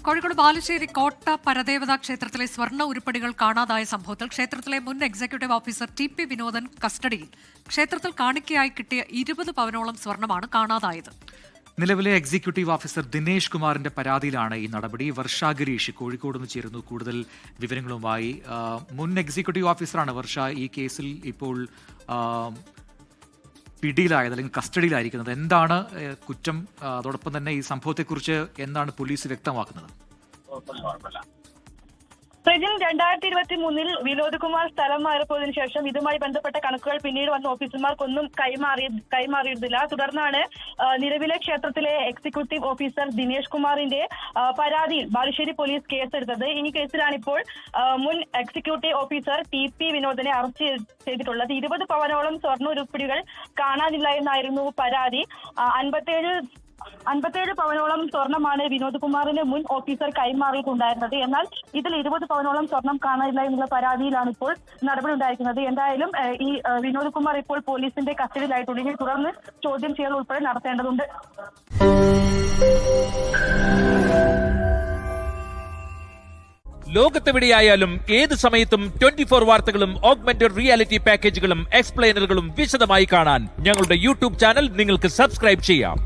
കോഴിക്കോട് ബാലുശ്ശേരി കോട്ട പരദേവതാ ക്ഷേത്രത്തിലെ സ്വർണ്ണ ഉരുപ്പടികൾ കാണാതായ സംഭവത്തിൽ ക്ഷേത്രത്തിലെ മുൻ എക്സിക്യൂട്ടീവ് ഓഫീസർ ടി.പി. വിനോദൻ കസ്റ്റഡിയിൽ. ക്ഷേത്രത്തിൽ കാണിക്കയായി കിട്ടിയ 20 പവനോളം സ്വർണ്ണമാണ് കാണാതായത്. നിലവിലെ എക്സിക്യൂട്ടീവ് ഓഫീസർ ദിനേശ് കുമാറിന്റെ പരാതിയിലാണ് ഈ നടപടി. വർഷ ഗിരീഷ് കോഴിക്കോട് നിന്ന് ചേരുന്നു കൂടുതൽ വിവരങ്ങളുമായി. മുൻ എക്സിക്യൂട്ടീവ് ഓഫീസറാണ് വർഷ ഈ കേസിൽ ഇപ്പോൾ പിടിയിലായത് അല്ലെങ്കിൽ കസ്റ്റഡിയിലായിരിക്കുന്നത്. എന്താണ് കുറ്റം? അതോടൊപ്പം തന്നെ ഈ സംഭവത്തെക്കുറിച്ച് എന്താണ് പോലീസ് വ്യക്തമാക്കുന്നത്? പ്രജിൻ 2023 വിനോദ് കുമാർ സ്ഥലം മാറിയതിനു ശേഷം ഇതുമായി ബന്ധപ്പെട്ട കണക്കുകൾ പിന്നീട് വന്ന ഓഫീസർമാർക്കൊന്നും കൈമാറിയിരുന്നില്ല. തുടർന്നാണ് നിലവിലെ ക്ഷേത്രത്തിലെ എക്സിക്യൂട്ടീവ് ഓഫീസർ ദിനേശ് കുമാറിന്റെ പരാതിയിൽ ബാലുശ്ശേരി പോലീസ് കേസെടുത്തത്. ഈ കേസിലാണ് ഇപ്പോൾ മുൻ എക്സിക്യൂട്ടീവ് ഓഫീസർ ടി.പി. വിനോദിനെ അറസ്റ്റ് ചെയ്തിട്ടുള്ളത്. 20 പവനോളം സ്വർണ്ണ ഉരുപ്പടികൾ കാണാനില്ല എന്നായിരുന്നു പരാതി. 57 പവനോളം സ്വർണമാണ് വിനോദ് കുമാറിന് മുൻ ഓഫീസർ കൈമാറിയിട്ടുണ്ടായിരുന്നത്. എന്നാൽ ഇതിൽ 20 പവനോളം സ്വർണം കാണാനില്ല എന്നുള്ള പരാതിയിലാണ് ഇപ്പോൾ നടപടി ഉണ്ടായിരിക്കുന്നത്. എന്തായാലും ഈ വിനോദ് കുമാർ ഇപ്പോൾ പോലീസിന്റെ കസ്റ്റഡിയിലായിട്ടുണ്ട്. ഇനി തുടർന്ന് ചോദ്യം ചെയ്യൽ ഉൾപ്പെടെ നടത്തേണ്ടതുണ്ട്. ലോകത്തെവിടെയായാലും ഏത് സമയത്തും 24 വാർത്തകളും ഓഗ്മെന്റഡ് റിയാലിറ്റി പാക്കേജുകളും എക്സ്പ്ലെയിനറുകളും വിശദമായി കാണാൻ ഞങ്ങളുടെ യൂട്യൂബ് ചാനൽ നിങ്ങൾക്ക് സബ്സ്ക്രൈബ് ചെയ്യാം.